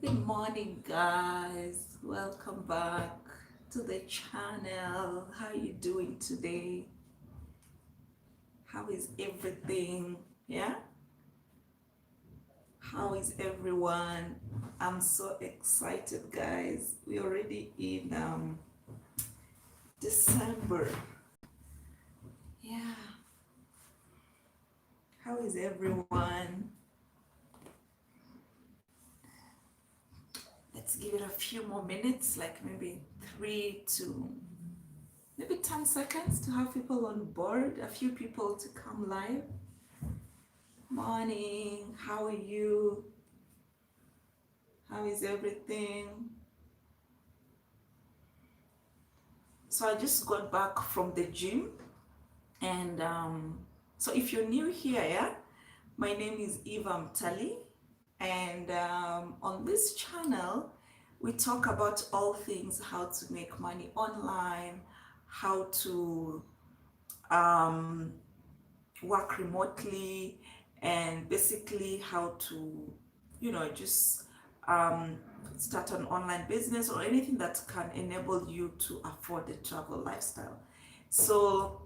Good morning, guys. Welcome back to the channel. How are you doing today? How is everything? Yeah? How is everyone? I'm so excited, guys. We're already in December. Yeah. How is everyone? Let's give it a few more minutes, like maybe 10 seconds to have people on board, a few people to come live. Morning, how are you? How is everything? So I just got back from the gym, and so if you're new here, yeah, my name is Eva Mtali, and on this channel we talk about all things how to make money online, how to um, work remotely, and basically how to, just um, start an online business or anything that can enable you to afford the travel lifestyle. So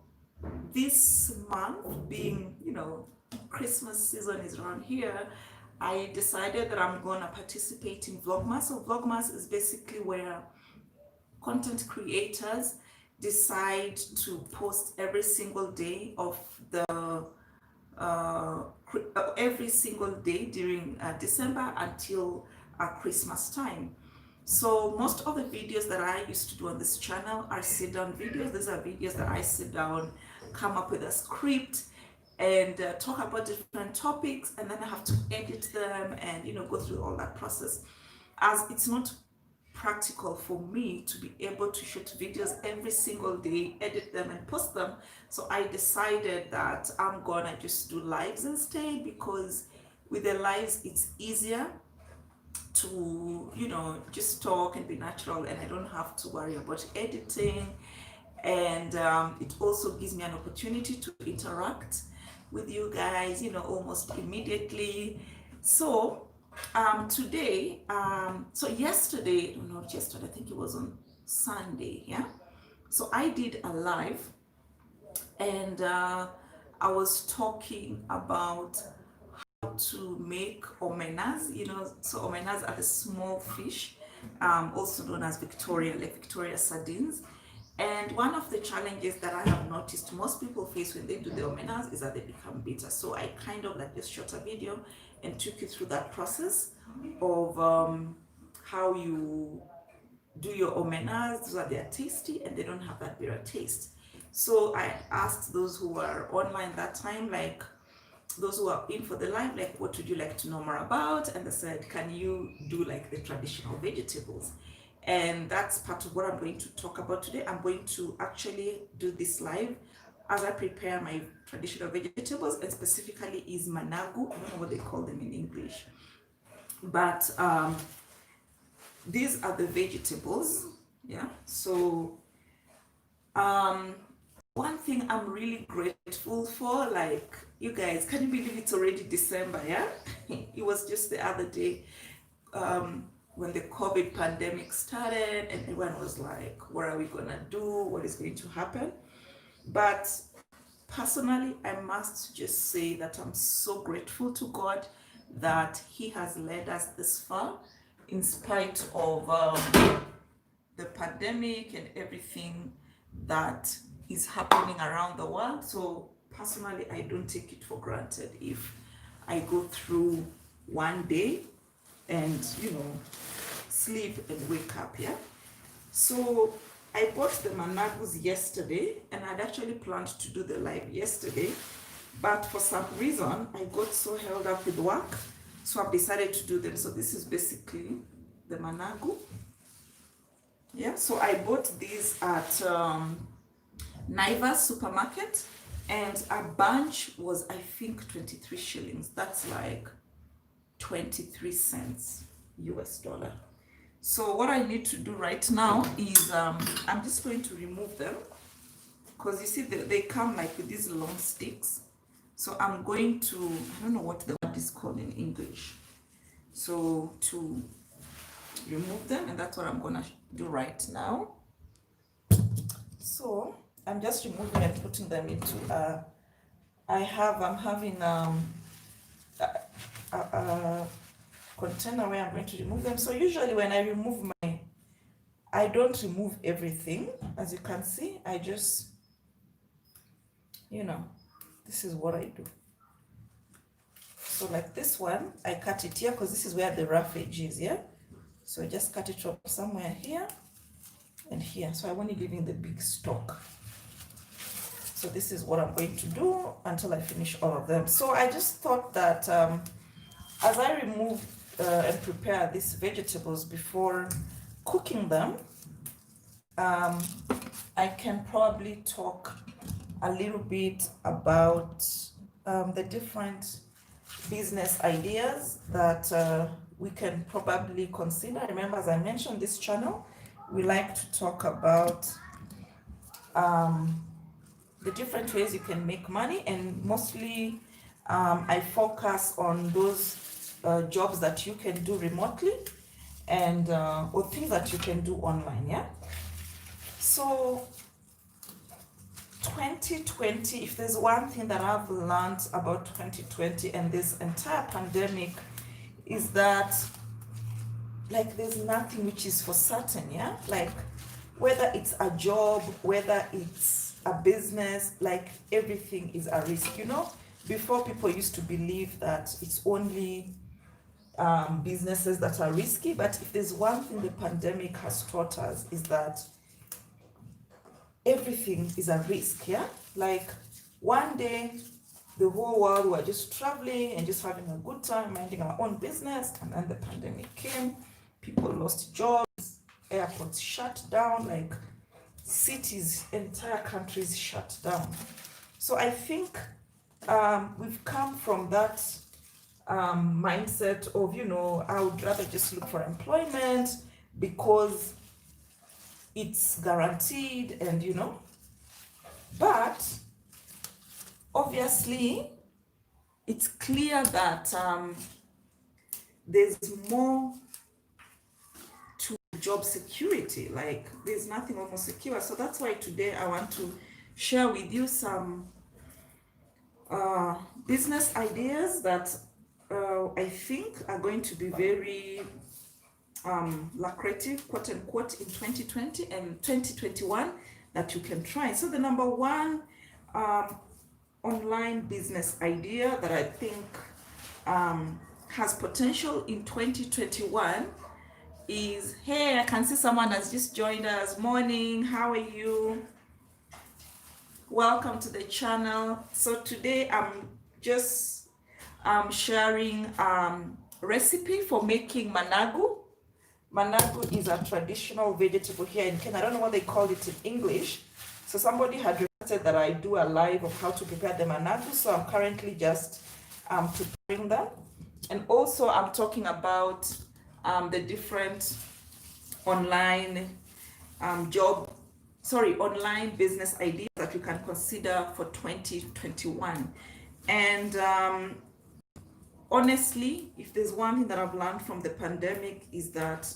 this month being, Christmas season is around here, I decided that I'm gonna participate in Vlogmas. So Vlogmas is basically where content creators decide to post every single day of the every single day during December until Christmas time. So most of the videos that I used to do on this channel are sit down videos. These are videos that I sit down, come up with a script, and talk about different topics, and then I have to edit them and go through all that process, as it's not practical for me to be able to shoot videos every single day, edit them and post them. So I decided that I'm gonna just do lives instead, because with the lives it's easier to just talk and be natural, and I don't have to worry about editing. And it also gives me an opportunity to interact with you guys almost immediately. So today, so yesterday, no, not yesterday, I think it was on Sunday, yeah. So I did a live, and I was talking about how to make omenas. So omenas are the small fish, also known as Victoria sardines. And one of the challenges that I have noticed most people face when they do the omenas is that they become bitter. So I kind of like just shot a video and took you through that process of how you do your omenas so that they're tasty and they don't have that bitter taste. So I asked those who were online that time, like those who are in for the live, like, what would you like to know more about? And they said, can you do like the traditional vegetables? And that's part of what I'm going to talk about today. I'm going to actually do this live as I prepare my traditional vegetables, and specifically is managu. I don't know what they call them in English, but these are the vegetables. Yeah. So um one thing I'm really grateful for, like, you guys, can you believe it's already December? Yeah. It was just the other day, when the COVID pandemic started, and everyone was like, what are we gonna do? What is going to happen? But personally, I must just say that I'm so grateful to God that He has led us this far, in spite of the pandemic and everything that is happening around the world. So personally, I don't take it for granted if I go through one day and sleep and wake up. Yeah. So I bought the managus yesterday, and I'd actually planned to do the live yesterday, but for some reason I got so held up with work, so I've decided to do them. So this is basically the managu. Yeah, so I bought these at Naivas supermarket, and a bunch was, I think, 23 shillings. That's like 23 cents US dollar. So what I need to do right now is I'm just going to remove them, because you see they come like with these long sticks. So I'm going to, I don't know what the word is called in English. So to remove them, and that's what I'm gonna do right now. So I'm just removing and putting them into I'm having a container where I'm going to remove them. So usually when I remove I don't remove everything, as you can see. I just, this is what I do. So like this one, I cut it here because this is where the rough edge is, yeah? So I just cut it from somewhere here and here. So I'm only leaving the big stalk. So this is what I'm going to do until I finish all of them. So I just thought that as I remove and prepare these vegetables before cooking them, I can probably talk a little bit about the different business ideas that we can probably consider. Remember, as I mentioned, this channel, we like to talk about the different ways you can make money, and mostly I focus on those jobs that you can do remotely and or things that you can do online, yeah? So 2020, if there's one thing that I've learned about 2020 and this entire pandemic, is that like there's nothing which is for certain, yeah? Like whether it's a job, whether it's a business, like everything is a risk, Before, people used to believe that it's only businesses that are risky, but if there's one thing the pandemic has taught us, is that everything is a risk, yeah? Like one day the whole world were just traveling and just having a good time, minding our own business, and then the pandemic came, people lost jobs, airports shut down, like cities, entire countries shut down. So I think we've come from that mindset of, I would rather just look for employment because it's guaranteed, and but obviously it's clear that there's more to job security. Like there's nothing almost secure. So that's why today I want to share with you some business ideas that I think are going to be very lucrative, quote unquote, in 2020 and 2021 that you can try. So the number one online business idea that I think has potential in 2021 is, hey, I can see someone has just joined us. Morning, how are you? Welcome to the channel. So today I'm just sharing recipe for making managu. Managu is a traditional vegetable here in Kenya. I don't know what they call it in English. So somebody had requested that I do a live of how to prepare the managu. So I'm currently just preparing them. And also I'm talking about the different online online business ideas that you can consider for 2021. And honestly, if there's one thing that I've learned from the pandemic, is that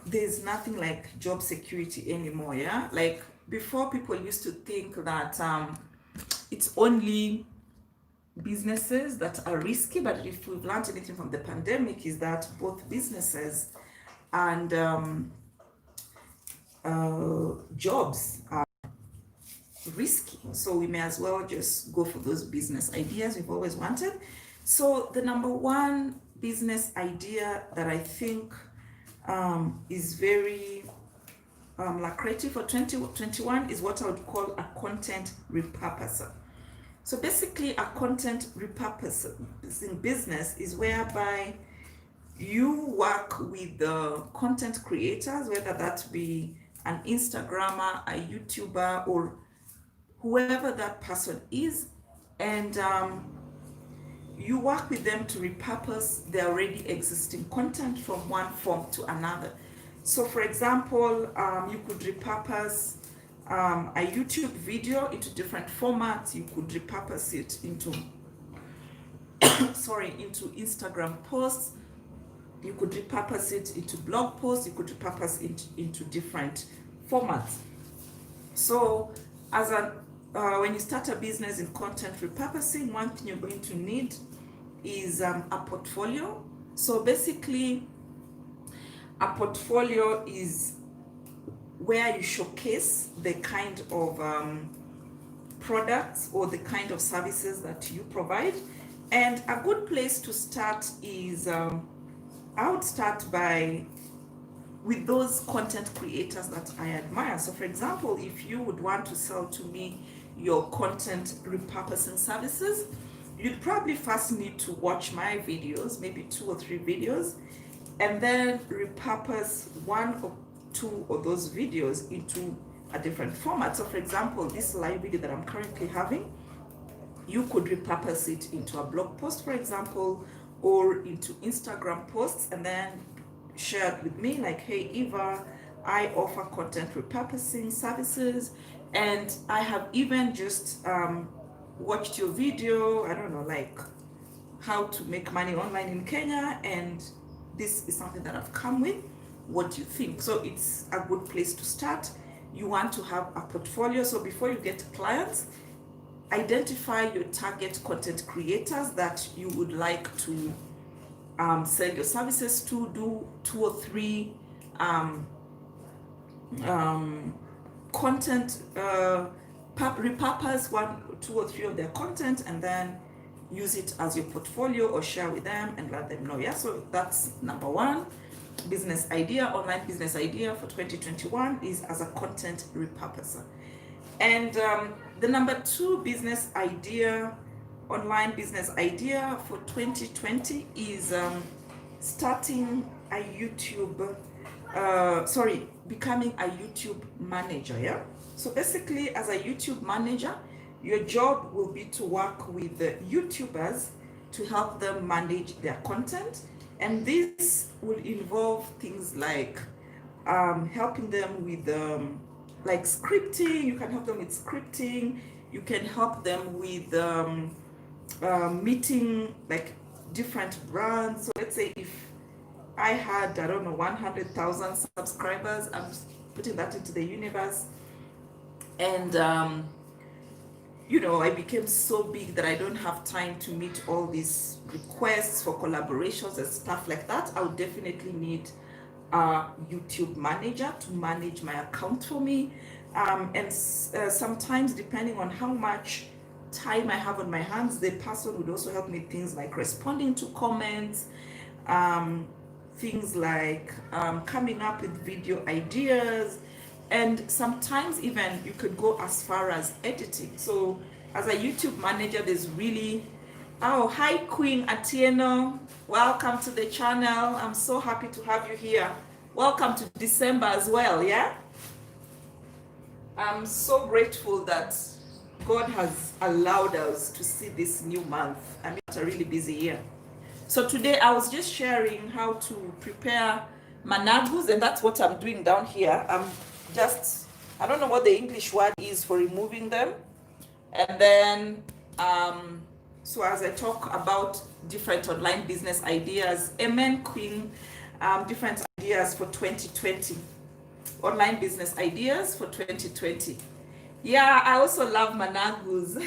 there's nothing like job security anymore, yeah? Like before, people used to think that it's only businesses that are risky, but if we've learned anything from the pandemic, is that both businesses and jobs are risky. So we may as well just go for those business ideas we've always wanted. So the number one business idea that I think is very lucrative for 2021 is what I would call a content repurposer. So basically, a content repurposing business is whereby you work with the content creators, whether that be an Instagrammer, a YouTuber, or whoever that person is, and you work with them to repurpose their already existing content from one form to another. So for example, you could repurpose a YouTube video into different formats. You could repurpose it into into Instagram posts, You could repurpose it into blog posts. You could repurpose it into different formats. So as when you start a business in content repurposing, one thing you're going to need is a portfolio. So basically, a portfolio is where you showcase the kind of products or the kind of services that you provide. And a good place to start is I would start with those content creators that I admire. So for example, if you would want to sell to me your content repurposing services, you'd probably first need to watch my videos, maybe 2 or 3 videos, and then repurpose 1 or 2 of those videos into a different format. So for example, this live video that I'm currently having, you could repurpose it into a blog post, for example, or into Instagram posts, and then share it with me like, hey Eva, I offer content repurposing services, and I have even just watched your video, I don't know, like how to make money online in Kenya, and this is something that I've come with. What do you think? So it's a good place to start. You want to have a portfolio. So before you get clients, identify your target content creators that you would like to sell your services to. Do 2 or 3 content repurpose 1, 2 or 3 of their content, and then use it as your portfolio or share with them and let them know. Yeah, so that's number 1 business idea, online business idea for 2021 is as a content repurposer. And the number 2 business idea, online business idea for 2020 is starting a YouTube, becoming a YouTube manager. Yeah. So basically, as a YouTube manager, your job will be to work with the YouTubers to help them manage their content. And this will involve things like helping them with like scripting. You can help them with scripting. You can help them with meeting like different brands. So let's say if I had, I don't know, 100,000 subscribers, I'm putting that into the universe, and you know, I became so big that I don't have time to meet all these requests for collaborations and stuff like that. I would definitely need a YouTube manager to manage my account for me. And sometimes, depending on how much time I have on my hands, the person would also help me with things like responding to comments, things like coming up with video ideas, and sometimes even you could go as far as editing. So as a YouTube manager, there's really, oh, hi Queen Atieno, welcome to the channel. I'm so happy to have you here. Welcome to December as well, yeah? I'm so grateful that God has allowed us to see this new month. I mean, it's a really busy year. So today I was just sharing how to prepare managus, and that's what I'm doing down here. I don't know what the English word is for removing them. And then, so as I talk about different online business ideas, amen Queen, different ideas for 2020, online business ideas for 2020. Yeah, I also love managus.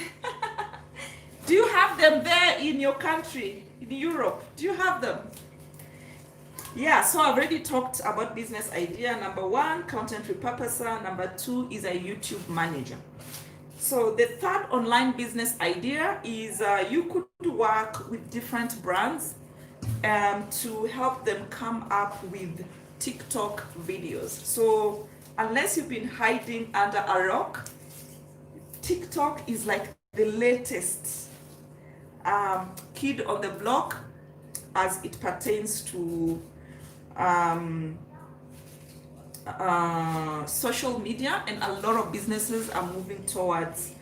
Do you have them there in your country, in Europe? Do you have them? Yeah, so I've already talked about business idea. Number 1, content repurposer. Number 2 is a YouTube manager. So the third online business idea is you could work with different brands to help them come up with TikTok videos. So unless you've been hiding under a rock, TikTok is like the latest kid on the block as it pertains to social media, and a lot of businesses are moving towards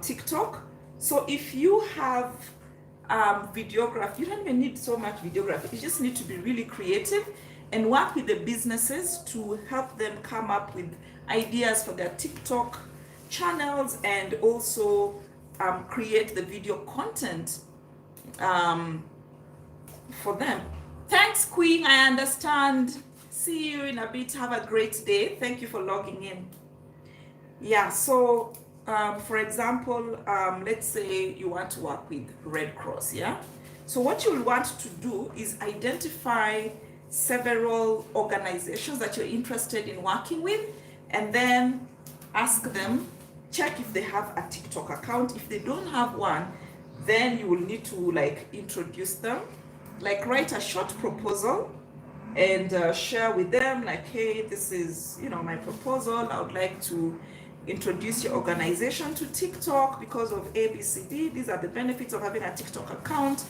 TikTok. So if you have videography, you don't even need so much videography. You just need to be really creative and work with the businesses to help them come up with ideas for their TikTok channels, and also create the video content for them. Thanks, Queen. I understand. See you in a bit. Have a great day. Thank you for logging in. Yeah, so for example, let's say you want to work with Red Cross, yeah? So what you'll want to do is identify several organizations that you're interested in working with, and then ask them, check if they have a TikTok account. If they don't have one, then you will need to like introduce them, like write a short proposal and share with them like, hey, this is, you know, my proposal. I would like to introduce your organization to TikTok because of ABCD. These are the benefits of having a TikTok account.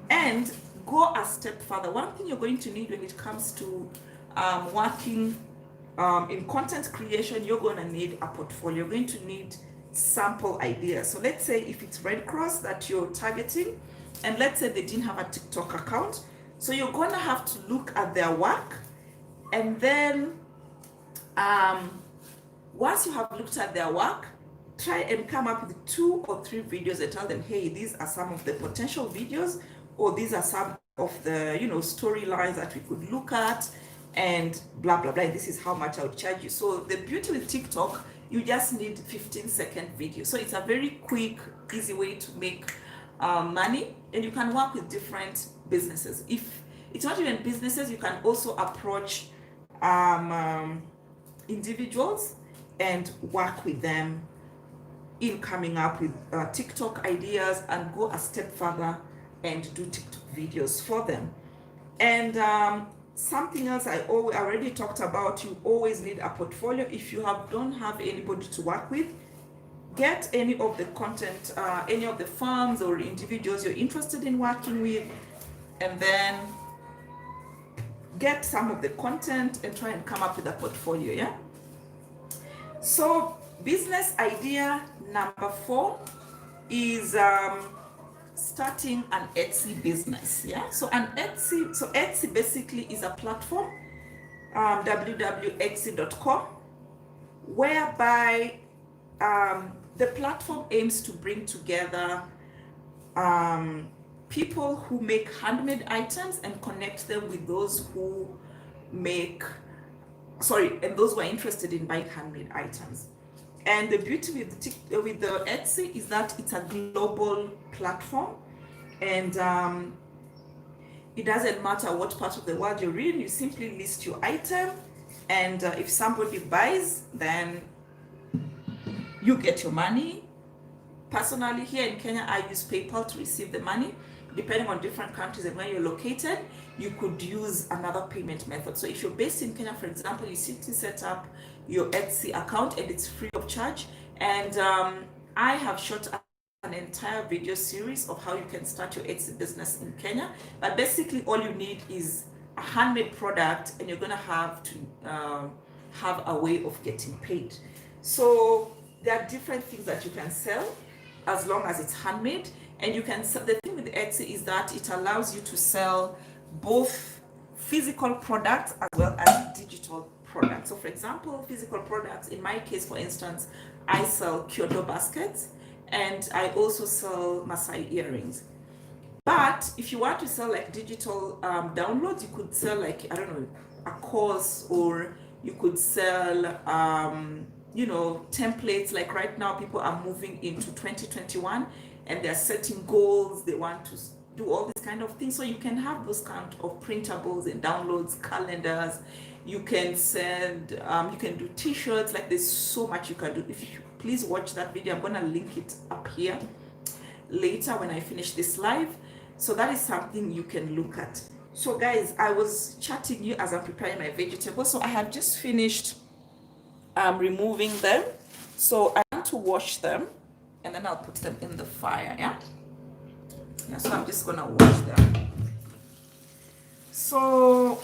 And go a step further. One thing you're going to need when it comes to working in content creation, you're going to need a portfolio. You're going to need sample ideas. So let's say if it's Red Cross that you're targeting, and let's say they didn't have a TikTok account, so you're going to have to look at their work, and then once you have looked at their work, try and come up with 2 or 3 videos and tell them, hey, these are some of the potential videos, or these are some of the, you know, storylines that we could look at, and blah blah blah. This is how much I would charge you. So the beauty with TikTok, you just need 15-second video. So it's a very quick, easy way to make money, and you can work with different businesses. If it's not even businesses, you can also approach individuals and work with them in coming up with TikTok ideas, and go a step further and do TikTok videos for them. And something else I already talked about, you always need a portfolio. If you don't have anybody to work with, get any of the content, any of the firms or individuals you're interested in working with, and then get some of the content and try and come up with a portfolio, yeah? So business idea number 4 is starting an Etsy business, yeah? So Etsy basically is a platform, www.etsy.com, whereby the platform aims to bring together people who make handmade items and connect them with those who those who are interested in buying handmade items. And the beauty with the Etsy is that it's a global platform, and it doesn't matter what part of the world you're in. You simply list your item, and if somebody buys, then you get your money. Personally, here in Kenya, I use PayPal to receive the money. Depending on different countries and where you're located, you could use another payment method. So if you're based in Kenya, for example, you simply set up your Etsy account, and it's free of charge. And I have shot an entire video series of how you can start your Etsy business in Kenya. But basically, all you need is a handmade product, and you're gonna have to have a way of getting paid. So there are different things that you can sell as long as it's handmade. And you can sell. The thing with Etsy is that it allows you to sell both physical products as well as digital products. So for example, physical products, in my case, for instance, I sell kyoto baskets, and I also sell Maasai earrings. But if you want to sell like digital downloads, you could sell like, I don't know, a course, or you could sell you know, templates. Like right now, people are moving into 2021, and they're setting goals. They want to do all these kind of things. So you can have those kind of printables and downloads, calendars. You can send, you can do t-shirts. Like there's so much you can do. If you please watch that video, I'm gonna link it up here later when I finish this live. So that is something you can look at. So guys, I was chatting you as I'm preparing my vegetables. So I have just finished removing them. So I want to wash them, and then I'll put them in the fire, yeah? So I'm just gonna wash them. So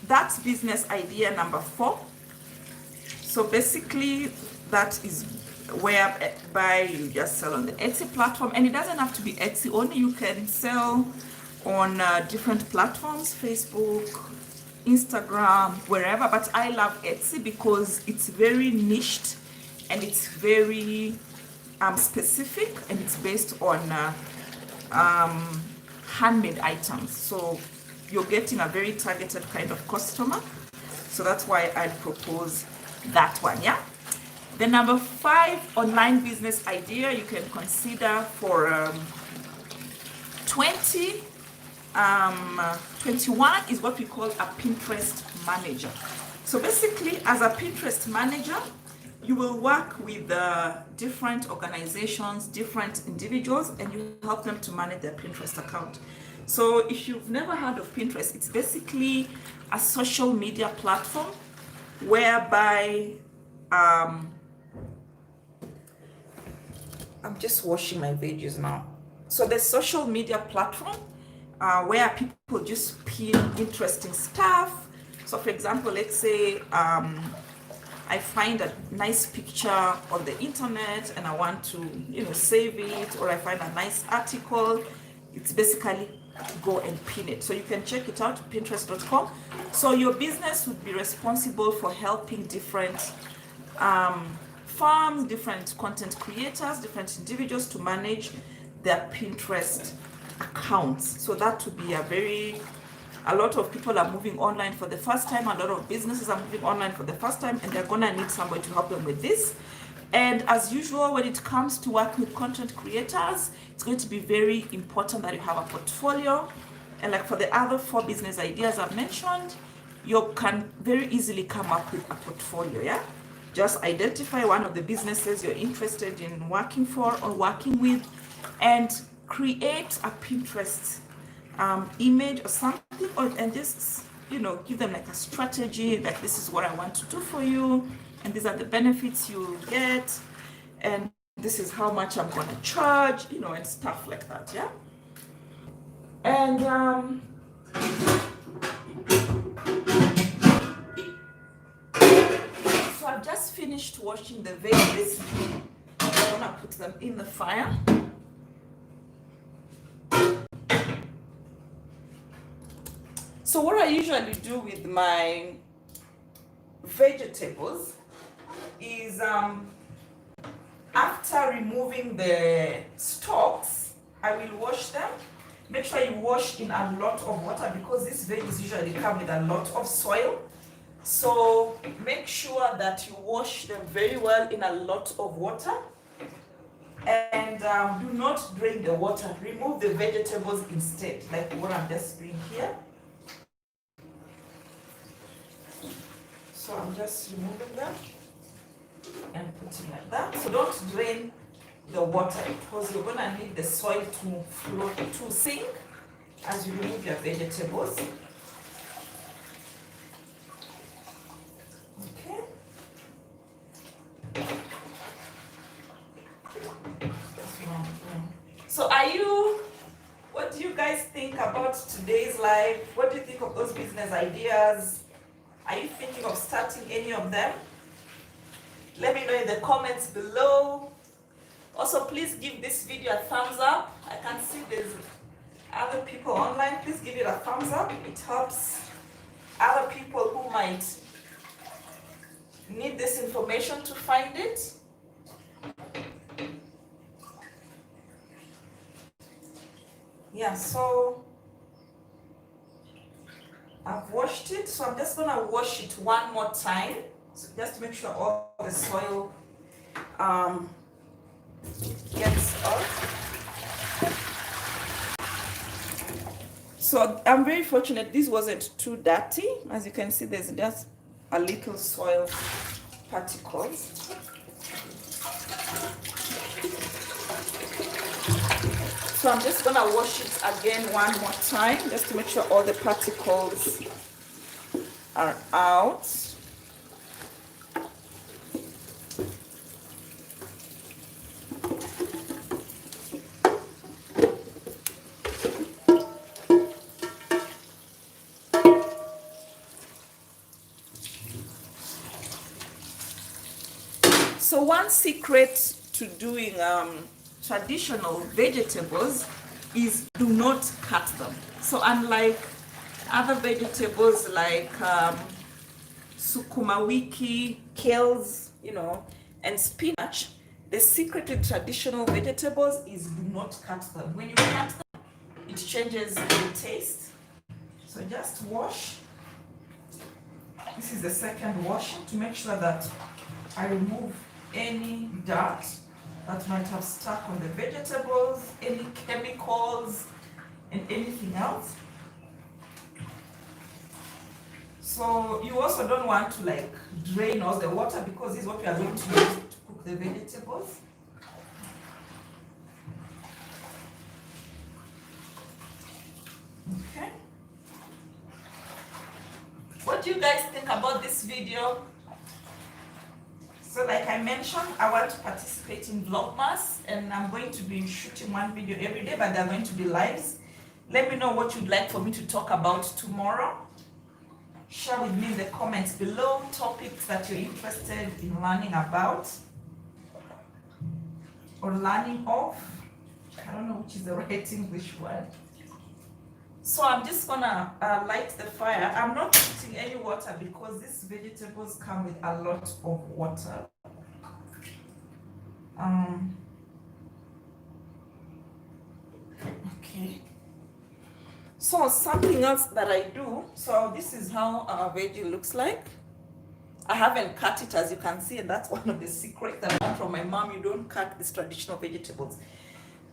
that's business idea number 4. So basically, that is whereby you just sell on the Etsy platform, and it doesn't have to be Etsy only. You can sell on different platforms, Facebook, Instagram, wherever. But I love Etsy because it's very niched, and it's very specific, and it's based on handmade items. So you're getting a very targeted kind of customer. So that's why I'd propose that one, yeah? The number 5 online business idea you can consider for 2021 is what we call a Pinterest manager. So basically, as a Pinterest manager, you will work with different organizations, different individuals, and you help them to manage their Pinterest account. So if you've never heard of Pinterest, it's basically a social media platform whereby I'm just washing my veggies now. So the social media platform where people just pin interesting stuff. So for example, let's say I find a nice picture on the internet and I want to, save it, or I find a nice article. It's basically go and pin it. So you can check it out, pinterest.com. So your business would be responsible for helping different firms, different content creators, different individuals to manage their Pinterest accounts. So that would be a lot of people are moving online for the first time. A lot of businesses are moving online for the first time, and they're gonna need somebody to help them with this. And as usual, when it comes to working with content creators, it's going to be very important that you have a portfolio. And like for the other 4 business ideas I've mentioned, you can very easily come up with a portfolio, yeah? Just identify one of the businesses you're interested in working for or working with, and create a Pinterest image or something, and just give them like a strategy, like this is what I want to do for you, and these are the benefits you get, and this is how much I'm going to charge, and stuff like that, yeah. And so I've just finished washing the veggies. I'm gonna put them in the fire. So what I usually do with my vegetables is after removing the stalks, I will wash them. Make sure you wash in a lot of water because these veggies usually come with a lot of soil. So make sure that you wash them very well in a lot of water. And do not drain the water. Remove the vegetables instead, like what I'm just doing here. So I'm just removing them and putting like that. So don't drain the water because you're gonna need the soil to flow, to sink as you remove your vegetables. Okay. So what do you guys think about today's live? What do you think of those business ideas? Are you thinking of starting any of them? Let me know in the comments below. Also, please give this video a thumbs up. I can see there's other people online. Please give it a thumbs up. It helps other people who might need this information to find it. Yeah, so I've washed it, so I'm just gonna wash it one more time, so just to make sure all the soil gets off. So I'm very fortunate this wasn't too dirty. As you can see, there's just a little soil particles. So I'm just gonna wash it again one more time, just to make sure all the particles are out. So one secret to doing traditional vegetables is do not cut them. So unlike other vegetables like sukuma wiki, kales, and spinach, the secret with traditional vegetables is do not cut them. When you cut them, it changes the taste. So just wash. This is the second washing to make sure that I remove any dirt that might have stuck on the vegetables, any chemicals, and anything else. So you also don't want to like drain all the water, because this is what we are going to use to cook the vegetables. Okay. What do you guys think about this video? So like I mentioned, I want to participate in Vlogmas, and I'm going to be shooting one video every day, but they're going to be lives. Let me know what you'd like for me to talk about tomorrow. Share with me in the comments below topics that you're interested in learning about or learning of. I don't know which is the right English word. So I'm just gonna light the fire. I'm not putting any water because these vegetables come with a lot of water. Okay. So something else that I do, so this is how our veggie looks like. I haven't cut it, as you can see, and that's one of the secrets that I learned from my mom. You don't cut these traditional vegetables.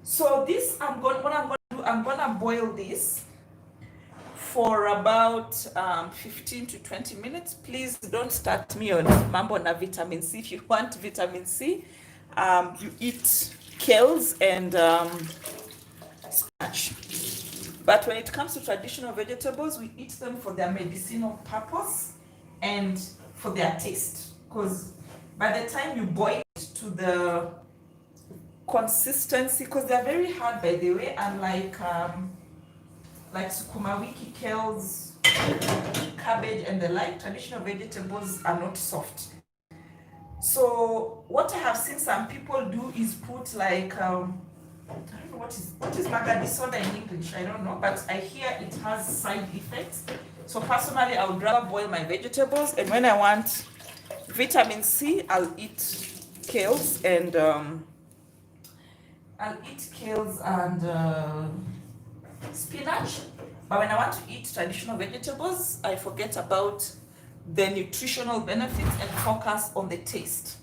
So this, what I'm gonna do, I'm gonna boil this for about 15 to 20 minutes. Please don't start me on mambo na vitamin C. If you want vitamin C, you eat kales and spinach. But when it comes to traditional vegetables, we eat them for their medicinal purpose and for their taste. Because by the time you boil it to the consistency, because they're very hard, by the way, and like sukuma wiki, kales, cabbage, and the like, traditional vegetables are not soft. So what I have seen some people do is put like I don't know what is Managu soda in English, I don't know, but I hear it has side effects. So personally, I would rather boil my vegetables, and when I want vitamin C, I'll eat kales and spinach. But when I want to eat traditional vegetables, I forget about the nutritional benefits and focus on the taste.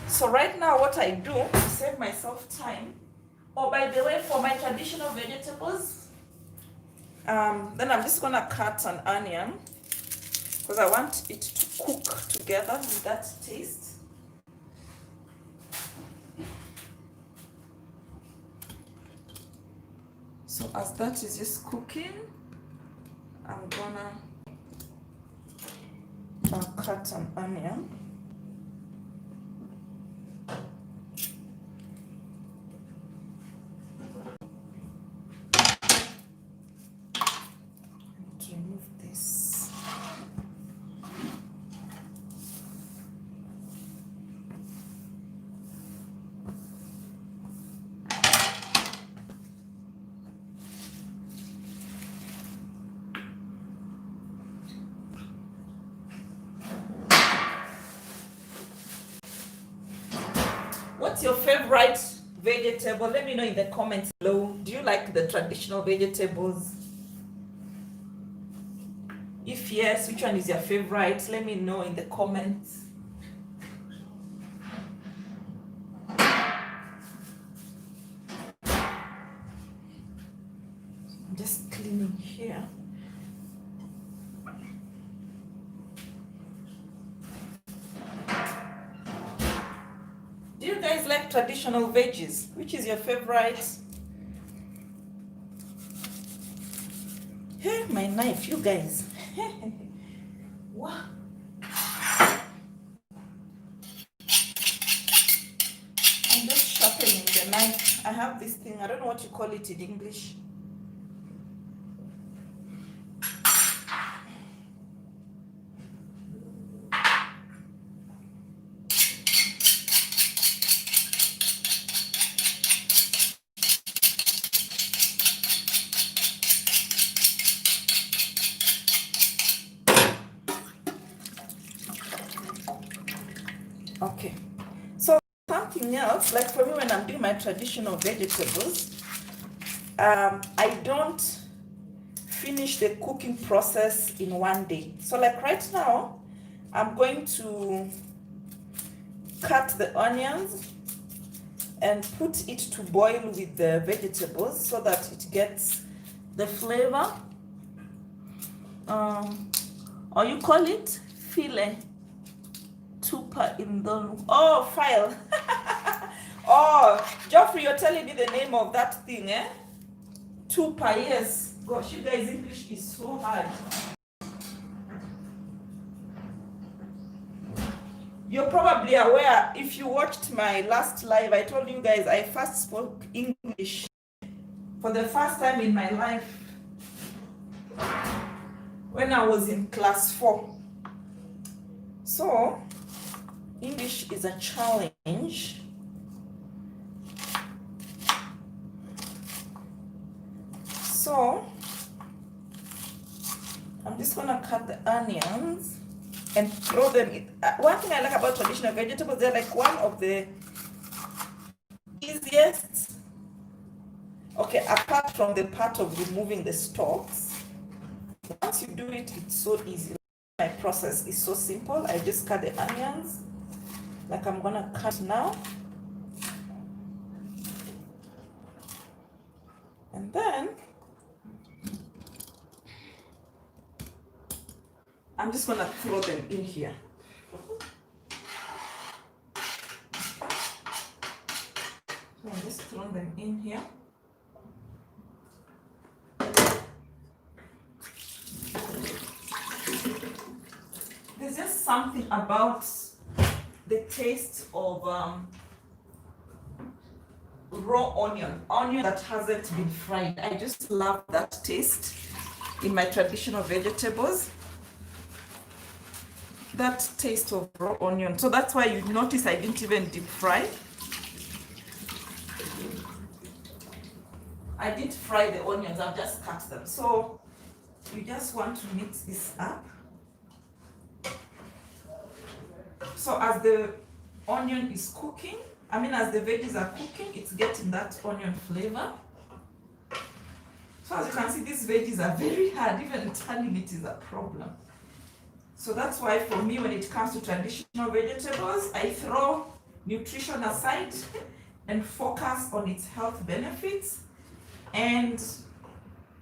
So right now what I do to save myself time, by the way, for my traditional vegetables, then I'm just gonna cut an onion because I want it to cook together with that taste. So as that is just cooking, I'm gonna cut an onion. Remove this. What's your favorite vegetable? Let me know in the comments below. Do you like the traditional vegetables? If yes, which one is your favorite? Let me know in the comments. I'm just cleaning here. Do you guys like traditional veggies? Which is your favorite? Hey, my knife, you guys. Wow. I'm just sharpening the knife. I have this thing, I don't know what you call it in English. Okay, so something else, like for me when I'm doing my traditional vegetables, I don't finish the cooking process in one day. So like right now, I'm going to cut the onions and put it to boil with the vegetables so that it gets the flavor. Or you call it filet. Tupa in the file. Oh, Geoffrey, you're telling me the name of that thing, eh? Tupa, yes. Gosh, you guys, English is so hard. You're probably aware, if you watched my last live, I told you guys I first spoke English for the first time in my life when I was in class 4. So, English is a challenge. So, I'm just gonna cut the onions and throw them in. One thing I like about traditional vegetables, they're like one of the easiest, okay, apart from the part of removing the stalks. Once you do it, it's so easy. My process is so simple. I just cut the onions like I'm gonna cut now. And then I'm just gonna throw them in here. So I'm just throwing them in here. There's just something about the taste of raw onion that hasn't been fried. I just love that taste in my traditional vegetables. That taste of raw onion. So that's why you notice I didn't even deep fry. I didn't fry the onions, I've just cut them. So you just want to mix this up. So as the onion is cooking, as the veggies are cooking, it's getting that onion flavor. So as you can see, these veggies are very hard. Even turning it is a problem. So that's why for me, when it comes to traditional vegetables, I throw nutrition aside and focus on its health benefits and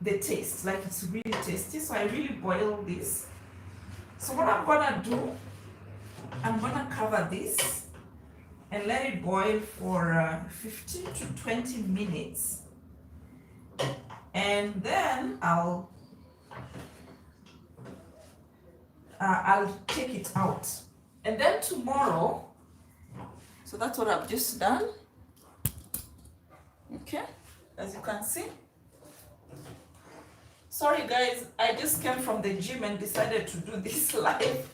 the taste, like it's really tasty. So I really boil this. So what I'm gonna do, I'm gonna cover this and let it boil for 15 to 20 minutes. And then I'll take it out. And then tomorrow, so that's what I've just done. Okay, as you can see. Sorry guys, I just came from the gym and decided to do this live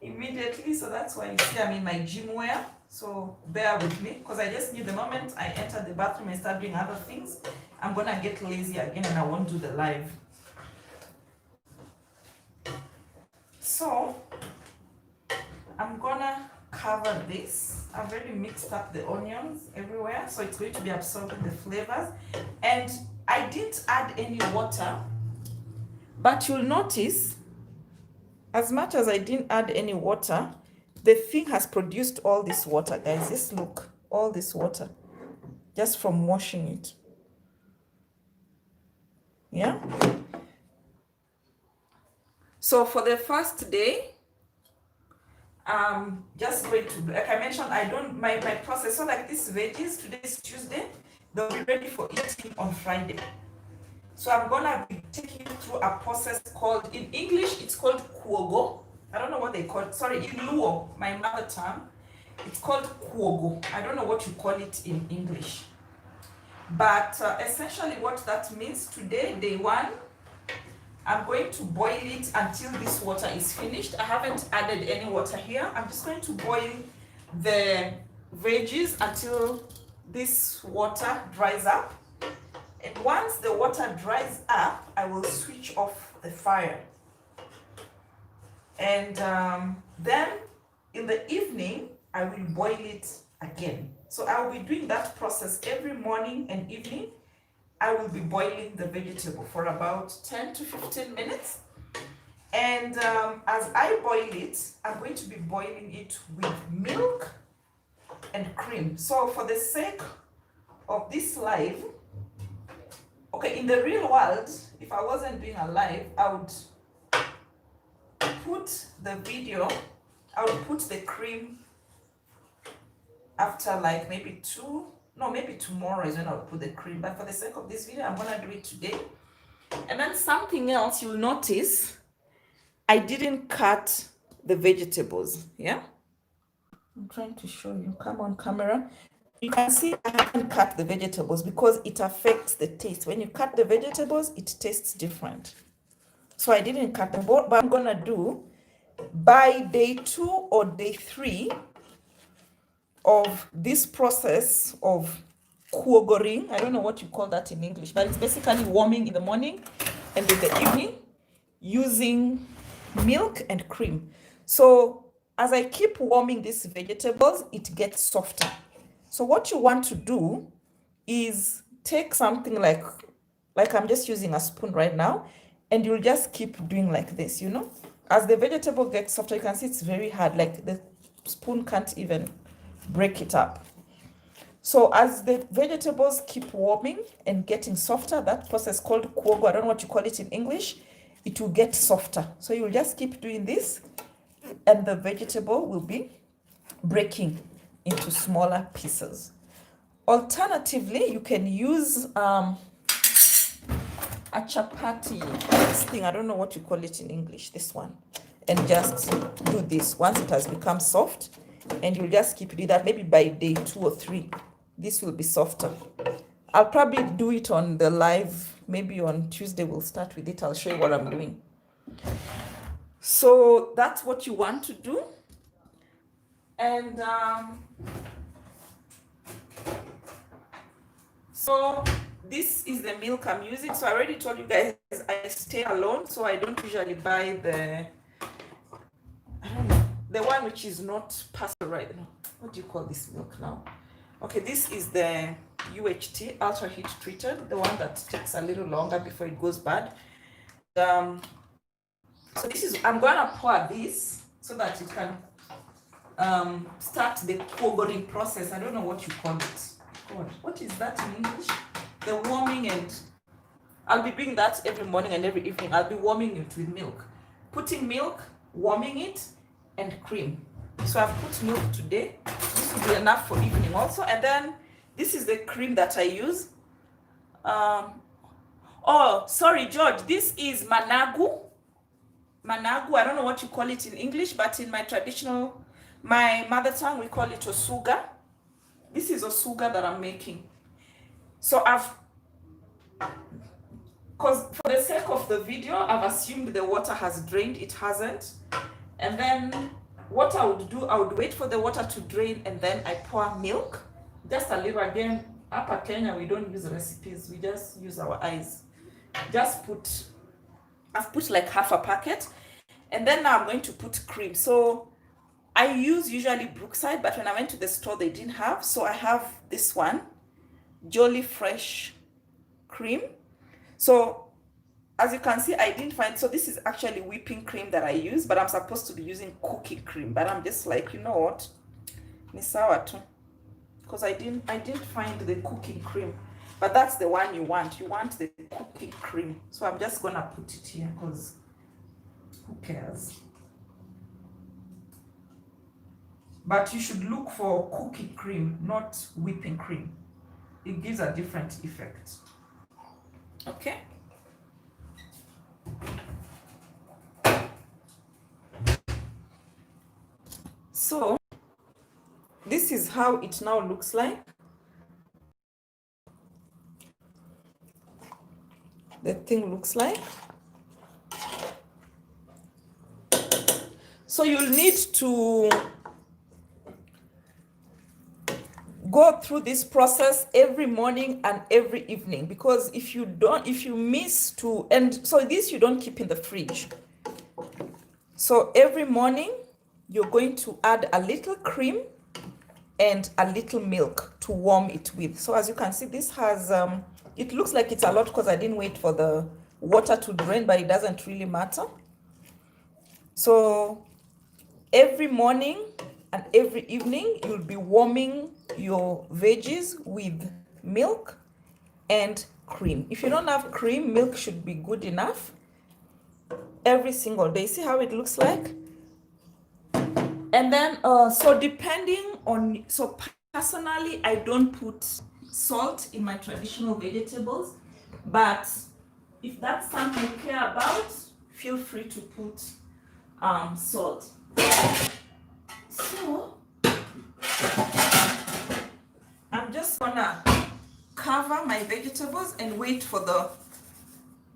immediately. So that's why you see I'm in my gym wear. So bear with me, because I just knew the moment I enter the bathroom and start doing other things, I'm gonna get lazy again and I won't do the live. So I'm gonna cover this. I've already mixed up the onions everywhere, so it's going to be absorbing the flavors. And I didn't add any water, but you'll notice, as much as I didn't add any water, the thing has produced all this water, guys. Just look, all this water, just from washing it. Yeah. So for the first day, just going to, like I mentioned, I don't, my process, so like these veggies, today is Tuesday, they'll be ready for eating on Friday. So I'm gonna be taking you through a process called, in English, it's called kuogo. I don't know what they call it, sorry, in Luo, my mother tongue, it's called kuogo. I don't know what you call it in English. But essentially what that means today, day 1, I'm going to boil it until this water is finished. I haven't added any water here. I'm just going to boil the veggies until this water dries up. And once the water dries up, I will switch off the fire. And then in the evening, I will boil it again. So I will be doing that process every morning and evening I will be boiling the vegetable for about 10 to 15 minutes. And as I boil it, I'm going to be boiling it with milk and cream. So for the sake of this live, okay, in the real world, if I wasn't doing a live, I would put the video, I would put the cream after like maybe maybe tomorrow is when I'll put the cream. But for the sake of this video, I'm gonna do it today. And then something else you'll notice, I didn't cut the vegetables. Yeah, I'm trying to show you. Come on, camera. You can see I haven't cut the vegetables because it affects the taste. When you cut the vegetables, it tastes different. So I didn't cut them. But I'm gonna do by day 2 or day 3 of this process of kuogoring. I don't know what you call that in English, but it's basically warming in the morning and in the evening using milk and cream. So as I keep warming these vegetables, it gets softer. So what you want to do is take something like I'm just using a spoon right now, and you'll just keep doing like this, you know. As the vegetable gets softer, you can see it's very hard, like the spoon can't even break it up. So as the vegetables keep warming and getting softer, that process called kuogo, I don't know what you call it in English, it will get softer. So you'll just keep doing this, and the vegetable will be breaking into smaller pieces. Alternatively, you can use a chapati, this thing, I don't know what you call it in English, this one, and just do this. Once it has become soft, and you'll just keep doing that, maybe by day 2 or 3, this will be softer. I'll probably do it on the live, maybe on Tuesday we'll start with it. I'll show you what I'm doing. So that's what you want to do. And so this is the milk I'm using. So I already told you guys I stay alone, so I don't usually buy the one which is not pasteurized. No, what do you call this milk now? Okay, this is the UHT, ultra heat treated, the one that takes a little longer before it goes bad. So this is, I'm gonna pour this so that it can start the kuogoring process. I don't know what you call it. God, what is that in English? The warming, and I'll be doing that every morning and every evening. I'll be warming it with milk, putting milk, warming it, and cream. So I've put milk today. This will be enough for evening also. And then this is the cream that I use. Oh, sorry, George. This is Managu. Managu, I don't know what you call it in English, but in my mother tongue, we call it Osuga. This is Osuga that I'm making. So because for the sake of the video, I've assumed the water has drained. It hasn't. And then what I would do, I would wait for the water to drain, and then I pour milk. Just a little. Again, up at Kenya, we don't use recipes. We just use our eyes. I've put like half a packet. And then now I'm going to put cream. So I use usually Brookside, but when I went to the store, they didn't have. So I have this one, Jolly Fresh cream. So as you can see, I didn't find, so this is actually whipping cream that I use, but I'm supposed to be using cookie cream. But I'm just like, you know what? Ni sawa tu. Because I didn't find the cooking cream. But that's the one you want. You want the cooking cream. So I'm just gonna put it here because who cares? But you should look for cookie cream, not whipping cream. It gives a different effect. Okay. So this is how it now looks like. The thing looks like. So you'll need to go through this process every morning and every evening, because if you miss to, and so this you don't keep in the fridge. So every morning you're going to add a little cream and a little milk to warm it with. So as you can see, this has It looks like it's a lot because I didn't wait for the water to drain, but it doesn't really matter. So every morning and every evening, you'll be warming your veggies with milk and cream. If you don't have cream, milk should be good enough. Every single day. See how it looks like? And then, so depending on, so personally, I don't put salt in my traditional vegetables, but if that's something you care about, feel free to put salt. So I'm just gonna cover my vegetables and wait for the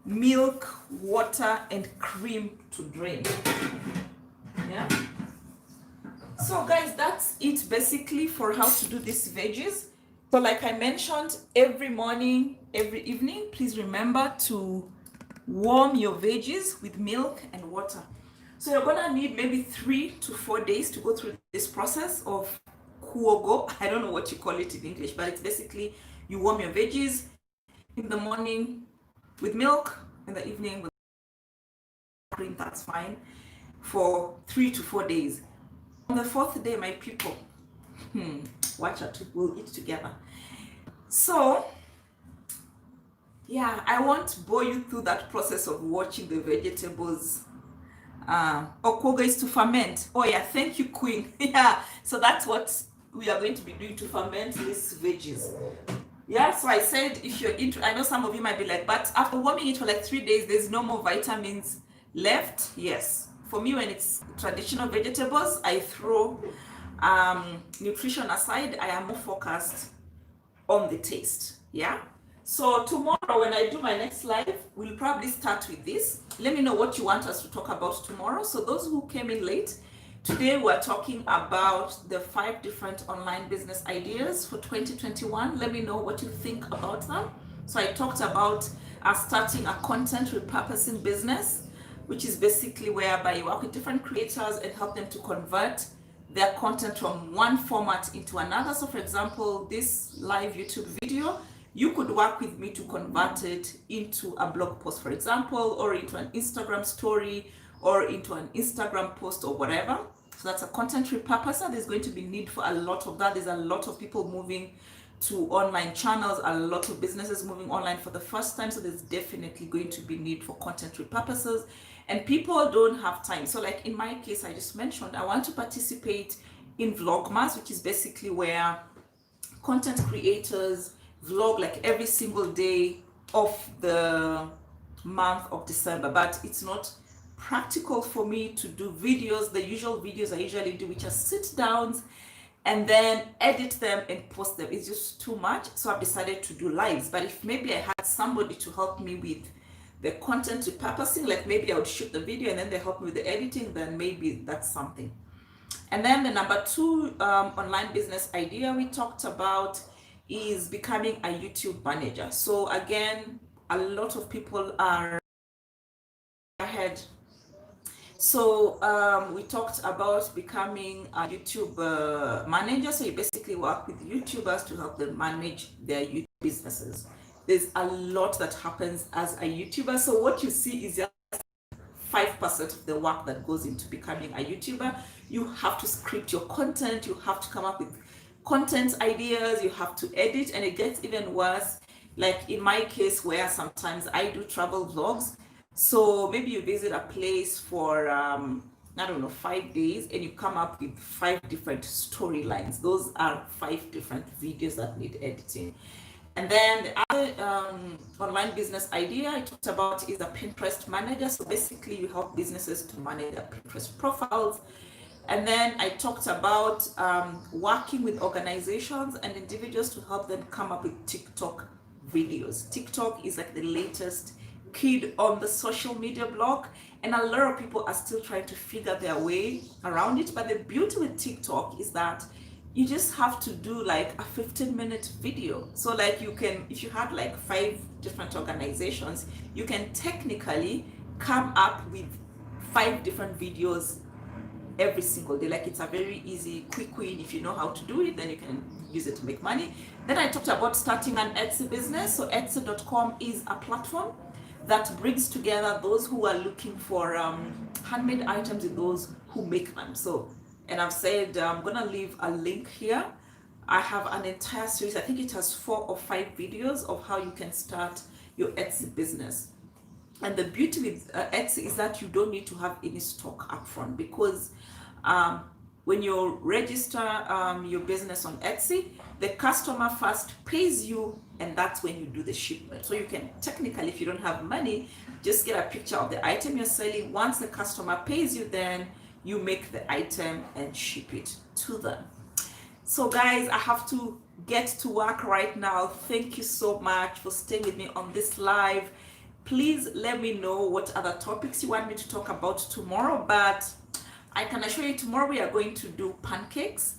milk, water, and cream to drain. Yeah. So guys, that's it basically for how to do these veggies. So like I mentioned, every morning, every evening, please remember to warm your veggies with milk and water. So you're gonna need maybe 3 to 4 days to go through this process of kuogo. I don't know what you call it in English, but it's basically you warm your veggies in the morning with milk, in the evening with cream, that's fine, for 3 to 4 days. On the 4th day, my people, watch out, we'll eat together. So yeah, I won't bore you through that process of watching the vegetables. Okuogo is to ferment. Oh yeah, thank you, Queen. Yeah, so that's what we are going to be doing to ferment these veggies. Yeah, so I said if you're into, I know some of you might be like, but after warming it for like 3 days, there's no more vitamins left. Yes, for me, when it's traditional vegetables, I throw nutrition aside. I am more focused on the taste. Yeah. So tomorrow when I do my next live, we'll probably start with this. Let me know what you want us to talk about tomorrow. So those who came in late, today we're talking about the 5 different online business ideas for 2021. Let me know what you think about them. So I talked about starting a content repurposing business, which is basically whereby you work with different creators and help them to convert their content from one format into another. So for example, this live YouTube video, you could work with me to convert it into a blog post, for example, or into an Instagram story, or into an Instagram post or whatever. So that's a content repurposer. There's going to be need for a lot of that. There's a lot of people moving to online channels, a lot of businesses moving online for the first time. So there's definitely going to be need for content repurposers, and people don't have time. So like in my case, I just mentioned, I want to participate in Vlogmas, which is basically where content creators vlog like every single day of the month of December, but it's not practical for me to do videos, the usual videos I usually do, which are sit downs and then edit them and post them. It's just too much. So I've decided to do lives. But if maybe I had somebody to help me with the content repurposing, like maybe I would shoot the video and then they help me with the editing, then maybe that's something. And then the number 2 online business idea we talked about is becoming a YouTube manager. So again, a lot of people are ahead. So we talked about becoming a YouTube manager. So you basically work with YouTubers to help them manage their YouTube businesses. There's a lot that happens as a YouTuber. So what you see is just 5% of the work that goes into becoming a YouTuber. You have to script your content, you have to come up with content ideas, you have to edit, and it gets even worse. Like in my case, where sometimes I do travel vlogs. So maybe you visit a place for I don't know, 5 days, and you come up with 5 different storylines. Those are 5 different videos that need editing. And then the other online business idea I talked about is a Pinterest manager. So basically you help businesses to manage their Pinterest profiles. And then I talked about working with organizations and individuals to help them come up with TikTok videos. TikTok is like the latest kid on the social media block, and a lot of people are still trying to figure their way around it. But the beauty with TikTok is that you just have to do like a 15-minute video. So like you can, if you had like 5 different organizations, you can technically come up with 5 different videos every single day. Like it's a very easy, quick win. If you know how to do it, then you can use it to make money. Then I talked about starting an Etsy business. So Etsy.com is a platform that brings together those who are looking for handmade items and those who make them. So, and I've said I'm gonna leave a link here. I have an entire series, I think it has 4 or 5 videos of how you can start your Etsy business. And the beauty with Etsy is that you don't need to have any stock upfront, because when you register your business on Etsy, the customer first pays you, and that's when you do the shipment. So you can technically, if you don't have money, just get a picture of the item you're selling. Once the customer pays you, then you make the item and ship it to them. So guys, I have to get to work right now. Thank you so much for staying with me on this live. Please let me know what other topics you want me to talk about tomorrow, but I can assure you tomorrow we are going to do pancakes.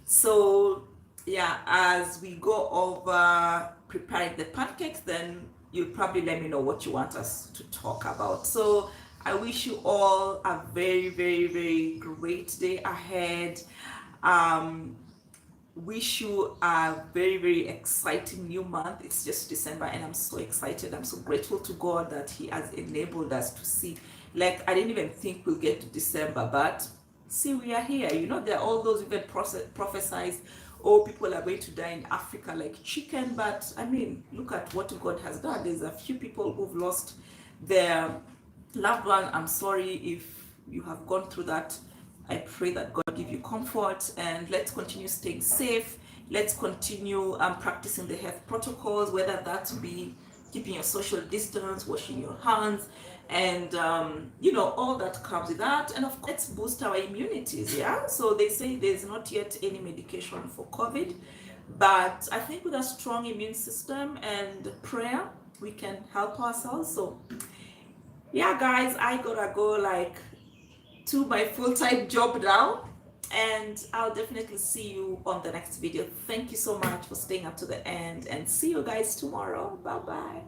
So yeah, as we go over preparing the pancakes, then you'll probably let me know what you want us to talk about. So I wish you all a very, very, very great day ahead. Wish you a very, very exciting new month. It's just December and I'm so excited. I'm so grateful to God that He has enabled us to see. Like, I didn't even think we'll get to December, but see, we are here. You know, there are all those even prophesied, oh, people are going to die in Africa like chicken. But I mean, look at what God has done. There's a few people who've lost their loved one. I'm sorry if you have gone through that. I pray that God give you comfort, and let's continue staying safe. Let's continue practicing the health protocols, whether that be keeping your social distance, washing your hands, and you know, all that comes with that. And of course, let's boost our immunities. Yeah, so they say there's not yet any medication for COVID, but I think with a strong immune system and prayer, we can help ourselves. So yeah, guys, I gotta go like to my full-time job now, and I'll definitely see you on the next video. Thank you so much for staying up to the end, and see you guys tomorrow. Bye bye.